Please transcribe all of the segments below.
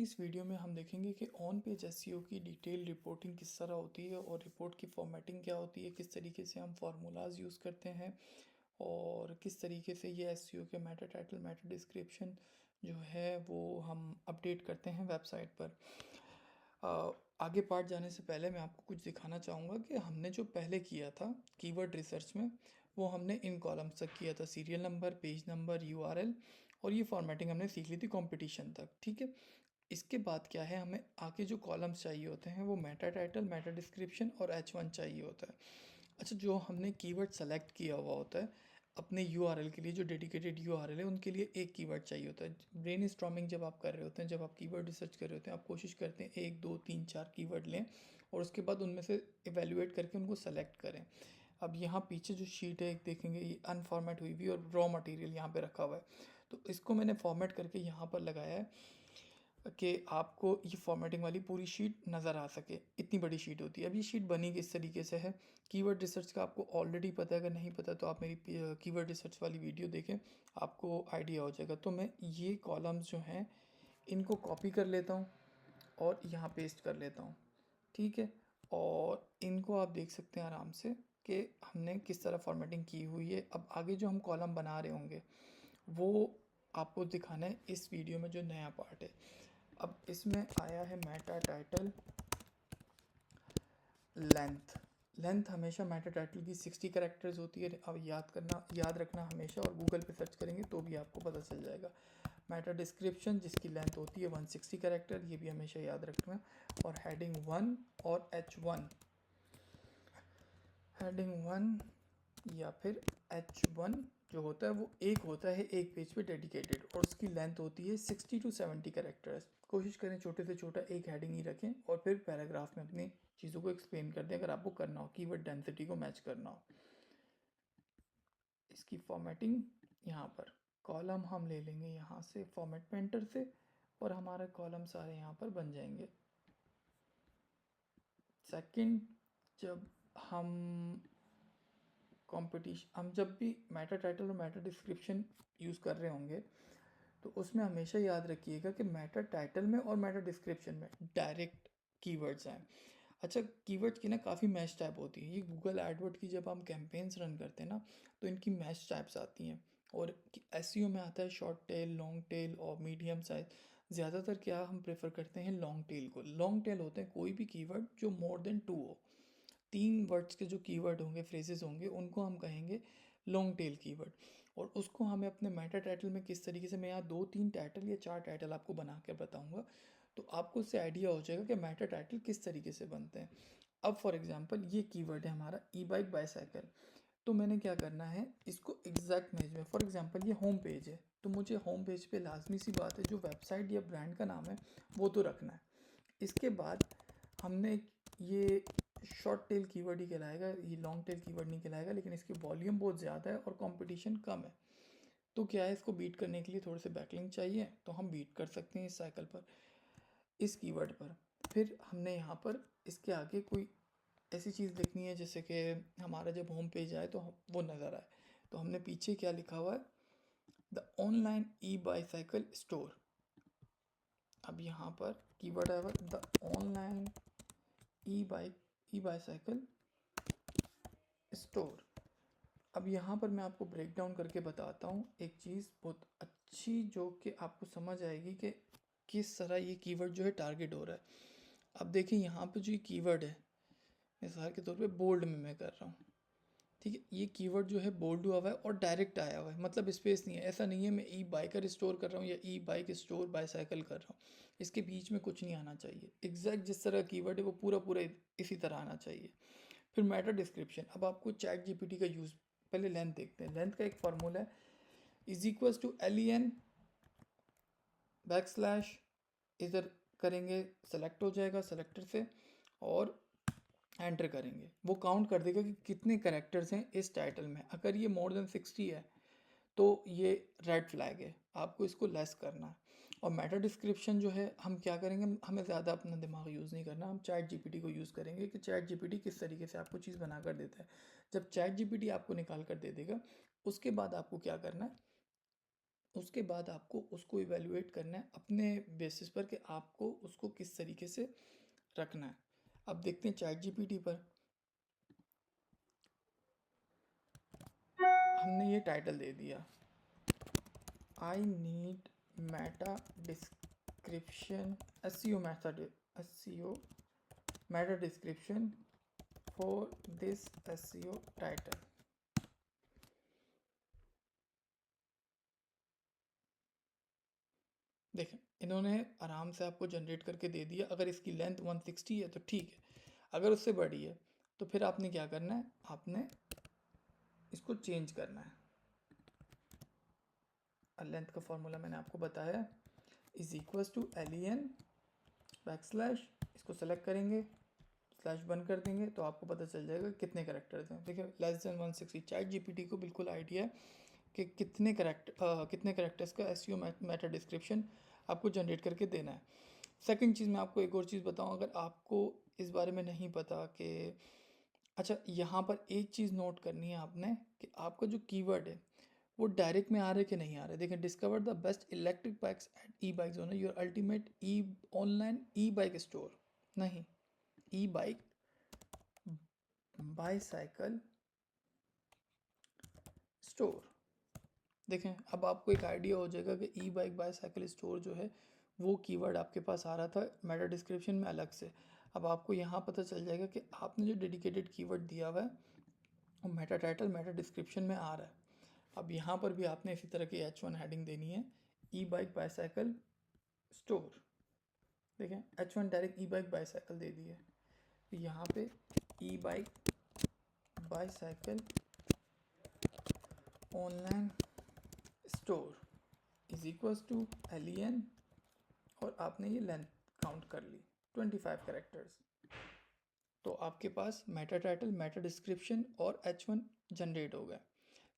इस वीडियो में हम देखेंगे कि ऑन पेज एसईओ की डिटेल रिपोर्टिंग किस तरह होती है और रिपोर्ट की फॉर्मेटिंग क्या होती है, किस तरीके से हम फार्मूलाज यूज़ करते हैं और किस तरीके से ये एसईओ के मेटा टाइटल मेटा डिस्क्रिप्शन जो है वो हम अपडेट करते हैं वेबसाइट पर। आगे पार्ट जाने से पहले मैं आपको कुछ दिखाना चाहूँगा कि हमने जो पहले किया था कीवर्ड रिसर्च में, वो हमने इन कॉलम्स तक किया था, serial number, page number, URL, और ये फॉर्मेटिंग हमने सीख ली थी कंपटीशन तक। ठीक है, इसके बाद क्या है, हमें आगे जो कॉलम्स चाहिए होते हैं वो मेटा टाइटल, मेटा डिस्क्रिप्शन और H1 चाहिए होता है। अच्छा, जो हमने कीवर्ड सेलेक्ट किया हुआ होता है अपने यूआरएल के लिए, जो डेडिकेटेड यूआरएल है उनके लिए एक कीवर्ड चाहिए होता है। ब्रेन स्टॉर्मिंग जब आप कर रहे होते हैं, जब आप कीवर्ड रिसर्च कर रहे होते हैं, आप कोशिश करते हैं 1 2 3 4 कीवर्ड लें और उसके बाद उनमें से इवेल्युएट करके उनको सेलेक्ट करें। अब यहाँ पीछे जो शीट है एक देखेंगे, ये अनफॉर्मेट हुई हुई और रॉ मटेरियल यहाँ पे रखा हुआ है, तो इसको मैंने फॉर्मेट करके यहाँ पर लगाया है कि आपको ये फॉर्मेटिंग वाली पूरी शीट नज़र आ सके। इतनी बड़ी शीट होती है। अब ये शीट बनी किस तरीके से है, कीवर्ड रिसर्च का आपको ऑलरेडी पता है, अगर नहीं पता तो आप मेरी कीवर्ड रिसर्च वाली वीडियो देखें, आपको आइडिया हो जाएगा। तो मैं ये कॉलम्स जो हैं इनको कॉपी कर लेता हूँ और यहाँ पेस्ट कर लेता हूँ। ठीक है, और इनको आप देख सकते हैं आराम से कि हमने किस तरह फॉर्मेटिंग की हुई है। अब आगे जो हम कॉलम बना रहे होंगे वो आपको दिखाना है इस वीडियो में, जो नया पार्ट है। अब इसमें आया है मेटा टाइटल लेंथ। लेंथ हमेशा मेटा टाइटल की 60 कैरेक्टर्स होती है। अब याद रखना हमेशा, और गूगल पे सर्च करेंगे तो भी आपको पता चल जाएगा। मेटा डिस्क्रिप्शन जिसकी लेंथ होती है 160 कैरेक्टर, ये भी हमेशा याद रखना। और हेडिंग 1 और H1, हेडिंग 1 या फिर H1 जो होता है वो एक होता है एक पेज पे डेडिकेटेड, और उसकी लेंथ होती है 60 to 70 कैरेक्टर्स। कोशिश करें छोटे से छोटा एक हेडिंग ही रखें और फिर पैराग्राफ में अपनी चीज़ों को एक्सप्लेन कर दें अगर आपको करना हो, कीवर्ड डेंसिटी को मैच करना हो। इसकी फॉर्मेटिंग यहाँ पर, कॉलम हम ले लेंगे यहाँ से फॉर्मेट पेंटर से और हमारे कॉलम सारे यहाँ पर बन जाएंगे। सेकंड, जब हम हम जब भी मेटा टाइटल और मेटा डिस्क्रिप्शन यूज़ कर रहे होंगे तो उसमें हमेशा याद रखिएगा कि मेटा टाइटल में और मेटा डिस्क्रिप्शन में डायरेक्ट कीवर्ड्स हैं। अच्छा, कीवर्ड्स की ना काफ़ी मैच टाइप होती है। ये गूगल एडवर्ड की जब हम कैंपेन्स रन करते हैं ना तो इनकी मैच टाइप्स आती हैं, और एसईओ में आता है शॉर्ट टेल, लॉन्ग टेल और मीडियम साइज। ज़्यादातर क्या हम प्रेफर करते हैं लॉन्ग टेल को। लॉन्ग टेल होते हैं कोई भी कीवर्ड जो मोर देन 2 हो, 3 वर्ड्स के जो कीवर्ड होंगे, फ्रेजेस होंगे, उनको हम कहेंगे लॉन्ग टेल कीवर्ड। और उसको हमें अपने मेटा टाइटल में किस तरीके से, मैं यहाँ 2 3 टाइटल या 4 टाइटल आपको बना कर बताऊँगा, तो आपको उससे आइडिया हो जाएगा कि मेटा टाइटल किस तरीके से बनते हैं। अब फॉर एग्जांपल ये कीवर्ड है हमारा ई बाइक बाईसाइकिल, तो मैंने क्या करना है, इसको एग्जैक्ट मैच में, फॉर एग्जांपल ये होम पेज है तो मुझे होम पेज पे लाजमी सी बात है जो वेबसाइट या ब्रांड का नाम है वो तो रखना है। इसके बाद हमने ये शॉर्ट टेल कीवर्ड ही कहलाएगा, ये लॉन्ग टेल कीवर्ड नहीं कहलाएगा, लेकिन इसकी वॉल्यूम बहुत ज़्यादा है और कंपटीशन कम है। तो क्या है, इसको बीट करने के लिए थोड़े से बैकलिंक चाहिए, तो हम बीट कर सकते हैं इस साइकिल पर, इस कीवर्ड पर। फिर हमने यहाँ पर इसके आगे कोई ऐसी चीज़ लिखनी है जैसे कि हमारा जब होम पेज आए तो वो नज़र आए। तो हमने पीछे क्या लिखा हुआ है, the online E bicycle store. अब यहाँ पर कीवर्ड आया हुआ the online E bicycle store. अब यहाँ पर मैं आपको ब्रेक डाउन करके बताता हूँ एक चीज़ बहुत अच्छी, जो कि आपको समझ आएगी कि किस तरह ये कीवर्ड जो है टारगेट हो रहा है। अब देखिए यहाँ पे जो ये कीवर्ड है, मिसाल के तौर पे बोल्ड में मैं कर रहा हूँ, ठीक है, ये कीवर्ड जो है बोल्ड हुआ हुआ है और डायरेक्ट आया हुआ है, मतलब स्पेस नहीं है। ऐसा नहीं है मैं ई बाइकर स्टोर कर रहा हूँ या ई बाइक स्टोर बाईसाइकिल कर रहा हूँ, इसके बीच में कुछ नहीं आना चाहिए। एग्जैक्ट जिस तरह कीवर्ड है वो पूरा पूरा इसी तरह आना चाहिए। फिर मेटा डिस्क्रिप्शन, अब आपको चैट जीपीटी का यूज़, पहले लेंथ देखते हैं। लेंथ का एक फार्मूला है, is equals to LEN back slash, इधर करेंगे सेलेक्ट हो जाएगा सेलेक्टर से, और एंटर करेंगे, वो काउंट कर देगा कि कितने करेक्टर्स हैं इस टाइटल में। अगर ये मोर देन 60 है तो ये रेड फ्लैग है, आपको इसको लेस करना है। और मेटा डिस्क्रिप्शन जो है हम क्या करेंगे, हमें ज़्यादा अपना दिमाग यूज़ नहीं करना, हम चैट जीपीटी को यूज़ करेंगे कि चैट जीपीटी किस तरीके से आपको चीज़ बना कर देता है। जब चैट जीपीटी आपको निकाल कर दे देगा उसके बाद आपको क्या करना है, उसके बाद आपको उसको इवेलुएट करना है अपने बेसिस पर कि आपको उसको किस तरीके से रखना है। अब देखते हैं चैट जीपीटी पर हमने ये टाइटल दे दिया, I need Meta description SEO Meta description for this SEO title. देखें इन्होंने आराम से आपको जनरेट करके दे दिया। अगर इसकी लेंथ 160 है तो ठीक है, अगर उससे बड़ी है तो फिर आपने क्या करना है, आपने इसको चेंज करना है। लेंथ का फॉर्मूला मैंने आपको बताया, is equals to len backslash, इसको सेलेक्ट करेंगे, स्लैश बंद कर देंगे तो आपको पता चल जाएगा कितने करेक्टर्स हैं। देखिए लेस देन 160। चैट जीपीटी को बिल्कुल आइडिया है कि कितने करेक्टर्स का एसईओ मेटा डिस्क्रिप्शन आपको जनरेट करके देना है। सेकंड चीज़ मैं आपको एक और चीज़ बताऊं, अगर आपको इस बारे में नहीं पता कि अच्छा, यहाँ पर एक चीज़ नोट करनी है आपने कि आपका जो कीवर्ड है वो डायरेक्ट में आ रहा है कि नहीं आ रहा है। देखें, discover the best electric bikes at e bike zone, your ultimate e online e bike store, नहीं, ई बाइक बाईसाइकिल स्टोर। देखें अब आपको एक आइडिया हो जाएगा कि ई बाइक बाईसाइकिल स्टोर जो है वो कीवर्ड आपके पास आ रहा था मेटा डिस्क्रिप्शन में अलग से। अब आपको यहाँ पता चल जाएगा कि आपने जो डेडिकेटेड कीवर्ड दिया हुआ है वो मेटा टाइटल मेटा डिस्क्रिप्शन में आ रहा है। अब यहाँ पर भी आपने इसी तरह की H1 हेडिंग देनी है, ई बाइक बाईसाइकिल स्टोर। देखें H1 direct e bike bicycle दे दी है, तो यहाँ पे e bike bicycle online store is equals to len, और आपने ये लेंथ काउंट कर ली 25 कैरेक्टर्स। तो आपके पास मेटा टाइटल मेटा डिस्क्रिप्शन और H1 जनरेट हो गया।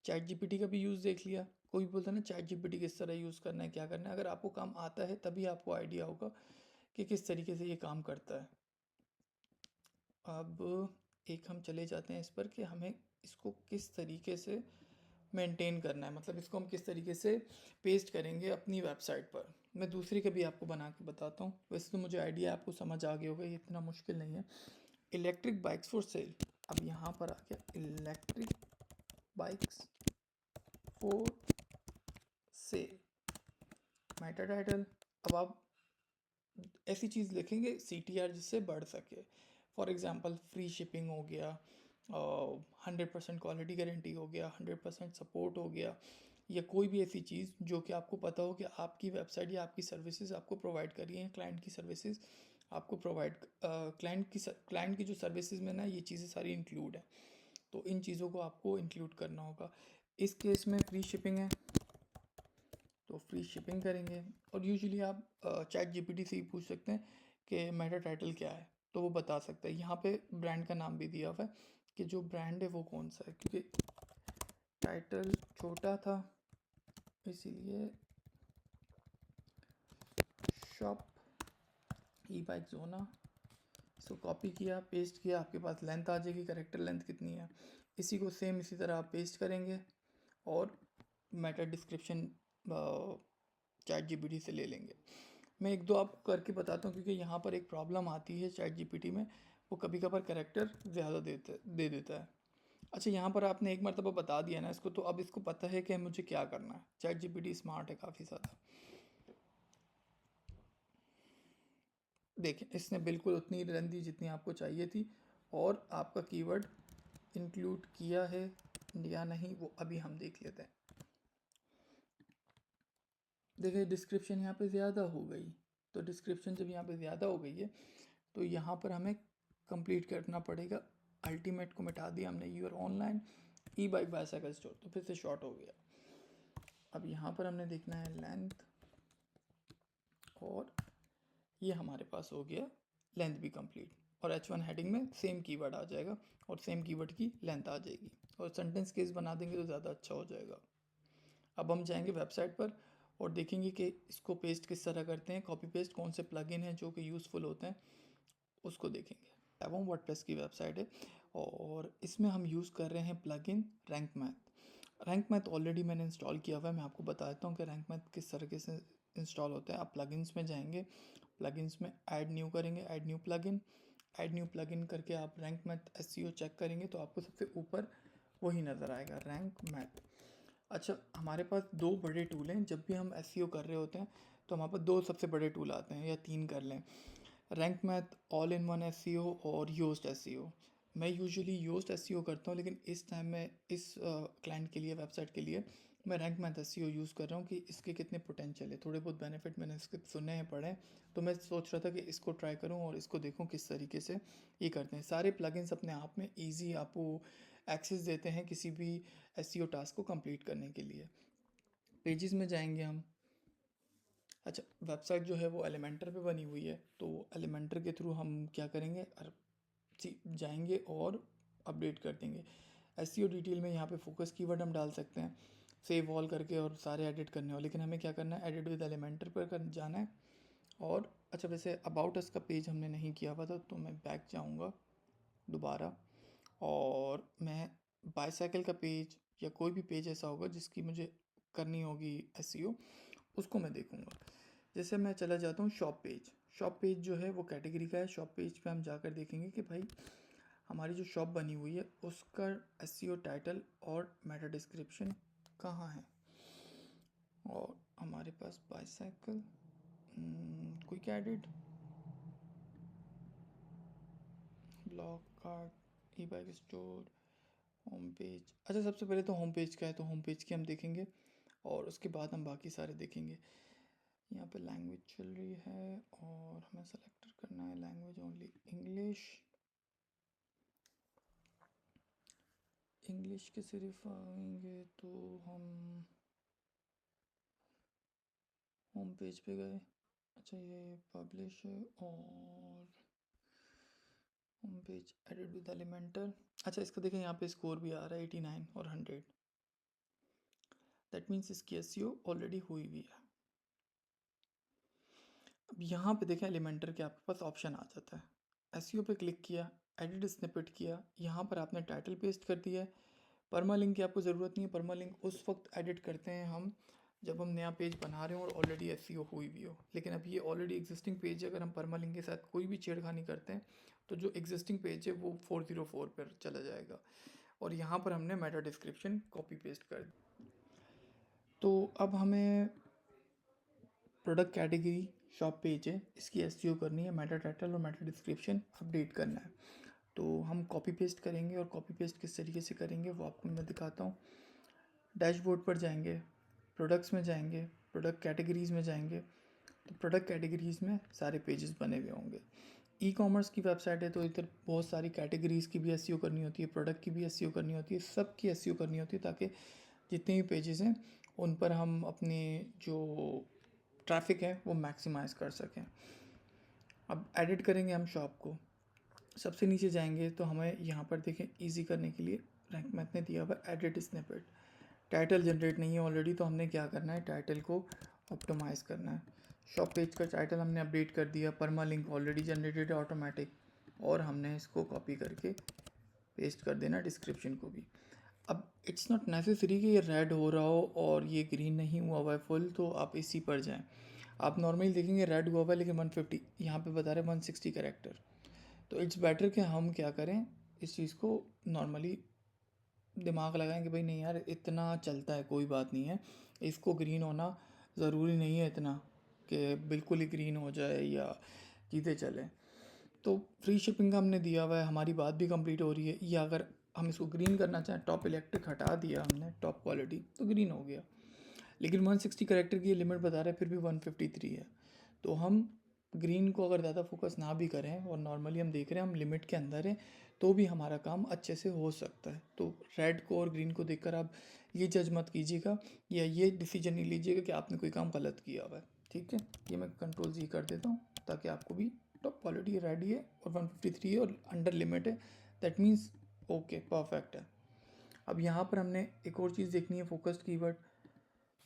चैट जीपीटी का भी यूज़ देख लिया। कोई बोलता है ना चैट जीपीटी किस तरह यूज़ करना है, क्या करना है। अगर आपको काम आता है तभी आपको आइडिया होगा कि किस तरीके से ये काम करता है। अब एक हम चले जाते हैं इस पर कि हमें इसको किस तरीके से मेंटेन करना है, मतलब इसको हम किस तरीके से पेस्ट करेंगे अपनी वेबसाइट पर। मैं दूसरी का भी आपको बना के बताता हूँ। वैसे तो मुझे आइडिया आपको समझ आ गया होगा, ये इतना मुश्किल नहीं है। इलेक्ट्रिक बाइक्स फॉर सेल, अब यहाँ पर आ गया electric bikes for sale Meta title. अब आप ऐसी चीज़ लिखेंगे CTR जिससे बढ़ सके। फॉर एग्ज़ाम्पल फ्री शिपिंग हो गया, 100% क्वालिटी गारंटी हो गया, 100% सपोर्ट हो गया, या कोई भी ऐसी चीज़ जो कि आपको पता हो कि आपकी वेबसाइट या आपकी सर्विसेज आपको प्रोवाइड कर रही हैं, क्लाइंट की सर्विसेज आपको प्रोवाइड, क्लाइंट की जो सर्विसेज में ना ये चीज़ें सारी इंक्लूड है, तो इन चीज़ों को आपको इंक्लूड करना होगा। इस केस में फ्री शिपिंग है तो फ्री शिपिंग करेंगे। और यूजुअली आप चैट जीपीटी से ही पूछ सकते हैं कि मेटा टाइटल क्या है, तो वो बता सकता है। यहाँ पे ब्रांड का नाम भी दिया हुआ है कि जो ब्रांड है वो कौन सा है, क्योंकि टाइटल छोटा था इसीलिए शॉप ई बाइक जोना, इसको कॉपी किया पेस्ट किया, आपके पास लेंथ आ जाएगी, करेक्टर लेंथ कितनी है। इसी को सेम इसी तरह आप पेस्ट करेंगे और मेटा डिस्क्रिप्शन चैट जीपीटी से ले लेंगे। मैं एक दो आपको करके बताता हूँ, क्योंकि यहाँ पर एक प्रॉब्लम आती है चैट जीपीटी में, वो कभी कभार करेक्टर ज़्यादा दे देता है। अच्छा, यहाँ पर आपने एक मरतबा बता दिया ना इसको, तो अब इसको पता है कि मुझे क्या करना है। चैट जीपीटी स्मार्ट है काफ़ी ज़्यादा। देखें इसने बिल्कुल उतनी लेंथ दी जितनी आपको चाहिए थी, और आपका कीवर्ड इंक्लूड किया है या नहीं वो अभी हम देख लेते हैं। देखिए डिस्क्रिप्शन यहाँ पे ज़्यादा हो गई, तो डिस्क्रिप्शन जब यहाँ पे ज़्यादा हो गई है तो यहाँ पर हमें कंप्लीट करना पड़ेगा। अल्टीमेट को मिटा दिया हमने, your online e bike bicycle store, तो फिर से शॉर्ट हो गया। अब यहाँ पर हमने देखना है लेंथ, और ये हमारे पास हो गया लेंथ भी कंप्लीट, और H1 हेडिंग में सेम कीवर्ड आ जाएगा और सेम कीवर्ड की लेंथ आ जाएगी, और सेंटेंस केस बना देंगे तो ज़्यादा अच्छा हो जाएगा। अब हम जाएंगे वेबसाइट पर और देखेंगे कि इसको पेस्ट किस तरह करते हैं, कॉपी पेस्ट कौन से प्लगइन हैं जो कि यूज़फुल होते हैं उसको देखेंगे। वर्डप्रेस की वेबसाइट है और इसमें हम यूज़ कर रहे हैं plugin rank math. Rank math already मैंने इंस्टॉल किया हुआ है। मैं आपको बता देता हूँ कि रैंक मैथ किस तरीके से इंस्टॉल होता है। आप प्लगइन्स में जाएंगे, प्लगइन्स में ऐड न्यू करेंगे, add new plugin, add new plugin करके आप रैंक मैथ एसईओ चेक करेंगे तो आपको सबसे ऊपर वही नज़र आएगा, रैंक मैथ। अच्छा, हमारे पास दो बड़े टूल हैं। जब भी हम एसईओ कर रहे होते हैं तो हमारे पास दो सबसे बड़े टूल आते हैं, या तीन कर लें, rank math, all in one SEO और योस्ट एसईओ। मैं यूजुअली योस्ट एसईओ करता हूँ, लेकिन इस टाइम मैं इस क्लाइंट के लिए, वेबसाइट के लिए मैं रैंक मैथ एसईओ यूज़ कर रहा हूँ कि इसके कितने पोटेंशियल है। थोड़े बहुत बेनिफिट मैंने इसके सुने हैं, पढ़े हैं, तो मैं सोच रहा था कि इसको ट्राई करूँ और इसको देखूँ किस तरीके से ये करते हैं। सारे प्लगइन्स अपने आप में ईजी आपको एक्सेस देते हैं किसी भी एसईओ टास्क को कंप्लीट करने के लिए। पेजेस में जाएंगे हम। अच्छा, वेबसाइट जो है वो एलिमेंटर पे बनी हुई है, तो एलिमेंटर के थ्रू हम क्या करेंगे, जाएंगे और अपडेट कर देंगे। एसईओ डिटेल में यहाँ पे फोकस कीवर्ड हम डाल सकते हैं, सेव ऑल करके, और सारे एडिट करने हो। लेकिन हमें क्या करना है, एडिट विद एलिमेंटर पर कर जाना है। और अच्छा, वैसे अबाउट अस का पेज हमने नहीं किया हुआ था, तो मैं बैक जाऊँगा दोबारा, और मैं बाईसाइकिल का पेज या कोई भी पेज ऐसा होगा जिसकी मुझे करनी होगी एसईओ, उसको मैं देखूँगा। जैसे मैं चला जाता हूँ शॉप पेज। शॉप पेज जो है वो कैटेगरी का है। शॉप पेज पे हम जाकर देखेंगे कि भाई हमारी जो शॉप बनी हुई है उसका एसईओ टाइटल और मेटा डिस्क्रिप्शन कहाँ है। और हमारे पास bicycle, quick edit, blog cart, e bike store, home page. अच्छा, सबसे पहले तो होम पेज का है, तो होम पेज की हम देखेंगे और उसके बाद हम बाकी सारे देखेंगे। यहाँ पे लैंग्वेज चल रही है और हमें सेलेक्ट करना है लैंग्वेज ओनली इंग्लिश। इंग्लिश के सिर्फ आएंगे तो हम होम पेज पे गए। अच्छा, ये पब्लिश है और home page, edit with Elementor. अच्छा, इसका देखें यहाँ पे स्कोर भी आ रहा है 89 और 100। दैट मीन्स इसकी एसईओ ऑलरेडी हुई हुई है। अब यहाँ पे देखें एलिमेंटर के आपके पास ऑप्शन आ जाता है। एसईओ पे क्लिक किया, एडिट स्निपेट किया, यहाँ पर आपने टाइटल पेस्ट कर दिया है। परमा लिंक की आपको ज़रूरत नहीं है। परमा लिंक उस वक्त एडिट करते हैं हम जब हम नया पेज बना रहे हो और ऑलरेडी एसईओ हुई भी हो। लेकिन अब ये ऑलरेडी एग्जिस्टिंग पेज है, अगर हम परमा लिंक के साथ कोई भी छेड़खानी करते हैं तो जो एग्जिस्टिंग पेज है वो 404 पर चला जाएगा। और यहाँ पर हमने मेटा डिस्क्रिप्शन कॉपी पेस्ट कर दी। तो अब हमें प्रोडक्ट कैटेगरी शॉप पेज है, इसकी एसईओ करनी है, मेटा टाइटल और मेटा डिस्क्रिप्शन अपडेट करना है। तो हम कॉपी पेस्ट करेंगे, और कॉपी पेस्ट किस तरीके से करेंगे वो आपको मैं दिखाता हूँ। डैशबोर्ड पर जाएंगे, प्रोडक्ट्स में जाएंगे, प्रोडक्ट कैटेगरीज़ में जाएंगे, तो प्रोडक्ट कैटेगरीज़ में सारे पेजेस बने हुए होंगे। ई कॉमर्स की वेबसाइट है तो इधर बहुत सारी कैटेगरीज़ की भी एसईओ करनी होती है, प्रोडक्ट की भी एसईओ करनी होती है, सब की एसईओ करनी होती है, ताकि जितने भी पेजेस हैं उन पर हम अपने जो ट्रैफिक है वो मैक्सिमाइज़ कर सकें। अब एडिट करेंगे हम शॉप को। सबसे नीचे जाएंगे तो हमें यहाँ पर देखें इजी करने के लिए रैंक मैथ ने दिया हुआ एडिट स्निपेट। टाइटल जनरेट नहीं है ऑलरेडी, तो हमने क्या करना है, टाइटल को ऑप्टिमाइज़ करना है। शॉप पेज का टाइटल हमने अपडेट कर दिया, परमा लिंक ऑलरेडी जनरेटेड है ऑटोमेटिक, और हमने इसको कॉपी करके पेस्ट कर देना डिस्क्रिप्शन को भी। अब इट्स नॉट नेसेसरी कि ये रेड हो रहा हो और ये ग्रीन नहीं हुआ हुआ है फुल, तो आप इसी पर जाएं। आप नॉर्मली देखेंगे रेड हुआ हुआ है लेकिन 150, यहाँ पे बता रहे हैं 160 कैरेक्टर। तो इट्स बेटर कि हम क्या करें, इस चीज़ को नॉर्मली दिमाग लगाएं कि भाई नहीं यार, इतना चलता है, कोई बात नहीं है, इसको ग्रीन होना ज़रूरी नहीं है इतना कि बिल्कुल ही ग्रीन हो जाए या चीज़ें चलें। तो फ्री शिपिंग का हमने दिया हुआ है, हमारी बात भी कंप्लीट हो रही है। या अगर हम इसको ग्रीन करना चाहें, टॉप इलेक्ट्रिक हटा दिया हमने, टॉप क्वालिटी, तो ग्रीन हो गया। लेकिन 160 कैरेक्टर की लिमिट बता रहा है, फिर भी 153 है। तो हम ग्रीन को अगर ज़्यादा फोकस ना भी करें और नॉर्मली हम देख रहे हैं हम लिमिट के अंदर हैं, तो भी हमारा काम अच्छे से हो सकता है। तो रेड को और ग्रीन को देखकर आप ये जज मत कीजिएगा या ये डिसीजन नहीं लीजिएगा कि आपने कोई काम गलत किया हुआ है। ठीक है, ये मैं कंट्रोल जी कर देता हूँ ताकि आपको भी टॉप क्वालिटी रेड ही है और 153 है और अंडर लिमिट है, दैट मीन्स ओके, परफेक्ट है। अब यहाँ पर हमने एक और चीज़ देखनी है, फोकस्ड कीवर्ड।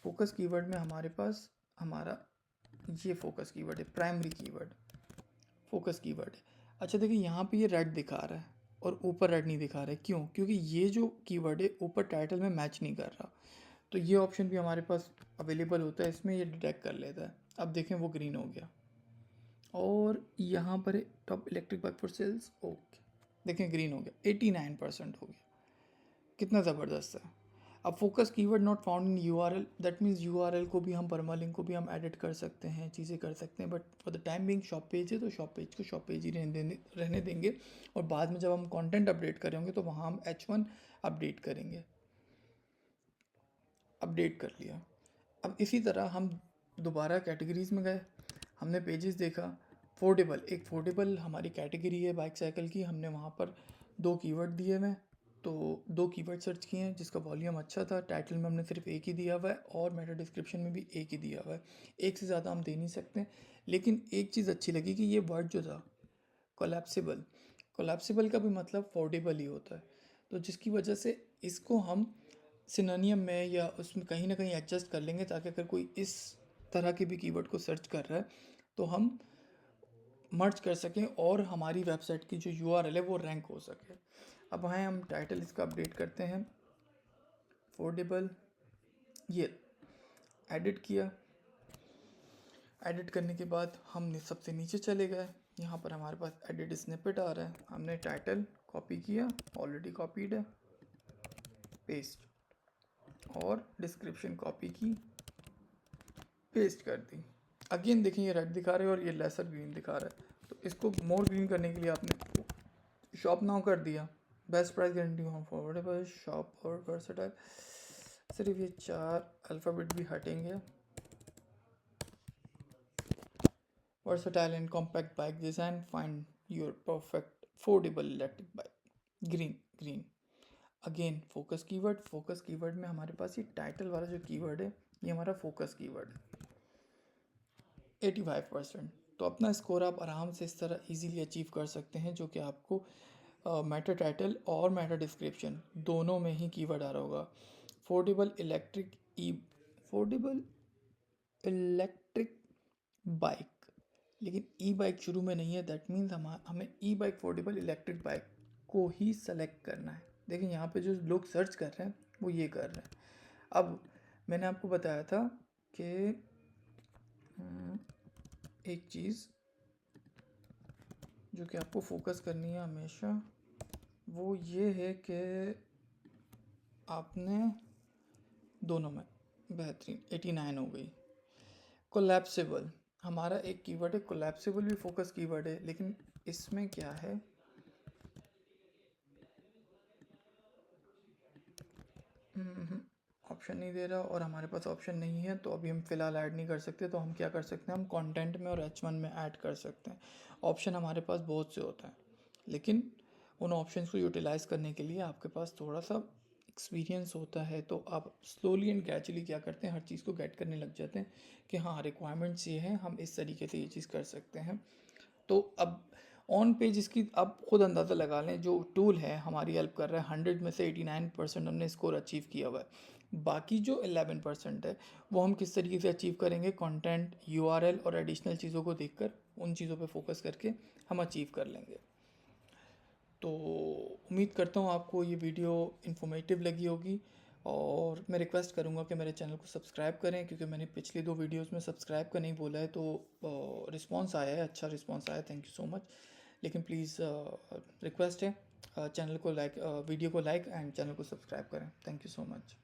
फोकस कीवर्ड में हमारे पास हमारा ये फोकस कीवर्ड है, प्राइमरी कीवर्ड फोकस कीवर्ड है। अच्छा देखिए, यहाँ पे ये रेड दिखा रहा है, और ऊपर रेड नहीं दिखा रहा है, क्यों? क्योंकि ये जो कीवर्ड है ऊपर टाइटल में मैच नहीं कर रहा। तो ये ऑप्शन भी हमारे पास अवेलेबल होता है, इसमें ये डिटेक्ट कर लेता है। अब देखें वो ग्रीन हो गया और यहाँ पर top electric bike for sales, okay देखें ग्रीन हो गया, 89% हो गया। कितना ज़बरदस्त है। अब focus keyword not found in URL, that means URL को भी हम, परमालिंक को भी हम एडिट कर सकते हैं, चीज़ें कर सकते हैं, but for the time being shop page है तो शॉप पेज को शॉप पेज ही रहने देंगे। और बाद में जब हम कंटेंट अपडेट करेंगे तो वहाँ हम H1 अपडेट करेंगे। अपडेट कर लिया। अब इसी तरह हम दोबारा कैटेगरीज़ में गए, हमने पेजेस देखा। फोल्डेबल, एक फोल्डेबल हमारी कैटेगरी है बाइक साइकिल की, हमने वहाँ पर 2 कीवर्ड दिए हुए हैं, तो 2 कीवर्ड सर्च किए हैं जिसका वॉल्यूम अच्छा था। टाइटल में हमने सिर्फ एक ही दिया हुआ है और मेटा डिस्क्रिप्शन में भी एक ही दिया हुआ है, एक से ज़्यादा हम दे नहीं सकते। लेकिन एक चीज़ अच्छी लगी कि ये वर्ड जो था कोलैप्सिबल, कोलैप्सिबल का भी मतलब फोल्डेबल ही होता है, तो जिसकी वजह से इसको हम सिनोनियम में या उसमें कहीं ना कहीं एडजस्ट कर लेंगे, ताकि अगर कोई इस तरह के भी कीवर्ड को सर्च कर रहा है तो हम मर्ज कर सकें और हमारी वेबसाइट की जो यूआरएल है वो रैंक हो सके। अब वहाँ हम टाइटल इसका अपडेट करते हैं, फोल्डेबल, ये एडिट किया। एडिट करने के बाद हमने सबसे नीचे चले गए, यहाँ पर हमारे पास एडिट स्निपेट आ रहा है, हमने टाइटल कॉपी किया, ऑलरेडी कॉपीड है, पेस्ट, और डिस्क्रिप्शन कॉपी की, पेस्ट कर दी। अगेन देखिए ये रेड दिखा रहे हैं और ये लेसर ग्रीन दिखा रहा है, तो इसको मोर ग्रीन करने के लिए आपने शॉप नाउ कर दिया। Best price guarantee home forwardable shop और वर्सटाइल, सिर्फ ये 4 अल्फ़ाबेट भी हटेंगे। Versatile and compact bike design, find your perfect foldable electric bike, green green. Again focus keyword, focus keyword में हमारे पास ये टाइटल वाला जो कीवर्ड है ये हमारा फोकस कीवर्ड है, 85%। तो अपना स्कोर आप आराम से इस तरह इजीली अचीव कर सकते हैं, जो कि आपको मेटा टाइटल और मेटा डिस्क्रिप्शन दोनों में ही कीवर्ड आ रहा होगा। फोल्डेबल इलेक्ट्रिक ई फोल्डेबल इलेक्ट्रिक बाइक, लेकिन ई बाइक शुरू में नहीं है, दैट मीन्स हमें ई बाइक फोल्डेबल इलेक्ट्रिक बाइक को ही सेलेक्ट करना है। देखिए यहाँ पे जो लोग सर्च कर रहे हैं वो ये कर रहे हैं। अब मैंने आपको बताया था कि एक चीज़ जो कि आपको फोकस करनी है हमेशा, वो ये है कि आपने दोनों में बेहतरीन 89 हो गई। कोलैप्सिबल हमारा एक कीवर्ड है, कोलैप्सिबल भी फोकस कीवर्ड है, लेकिन इसमें क्या है, ऑप्शन नहीं दे रहा और हमारे पास ऑप्शन नहीं है, तो अभी हम फ़िलहाल ऐड नहीं कर सकते। तो हम क्या कर सकते हैं, हम कंटेंट में और H1 में ऐड कर सकते हैं। ऑप्शन हमारे पास बहुत से होते हैं, लेकिन उन ऑप्शंस को यूटिलाइज़ करने के लिए आपके पास थोड़ा सा एक्सपीरियंस होता है, तो आप स्लोली एंड ग्रेजुअली क्या करते हैं, हर चीज़ को गेट करने लग जाते हैं कि हाँ रिक्वायरमेंट्स ये हैं, हम इस तरीके से ये चीज़ कर सकते हैं। तो अब ऑन पेज इसकी आप खुद अंदाज़ा लगा लें, जो टूल है हमारी हेल्प कर रहा है, 100 में से 89% हमने स्कोर अचीव किया हुआ है। बाकी जो 11% है वो हम किस तरीके से अचीव करेंगे, कंटेंट, यूआरएल और एडिशनल चीज़ों को देखकर, उन चीज़ों पे फोकस करके हम अचीव कर लेंगे। तो उम्मीद करता हूँ आपको ये वीडियो इन्फॉर्मेटिव लगी होगी, और मैं रिक्वेस्ट करूँगा कि मेरे चैनल को सब्सक्राइब करें, क्योंकि मैंने पिछली 2 वीडियोस में सब्सक्राइब का नहीं बोला है, तो रिस्पांस आया है, अच्छा रिस्पांस आया, थैंक यू सो मच। लेकिन प्लीज़ रिक्वेस्ट है, चैनल को लाइक वीडियो को लाइक एंड चैनल को सब्सक्राइब करें। Thank you so much.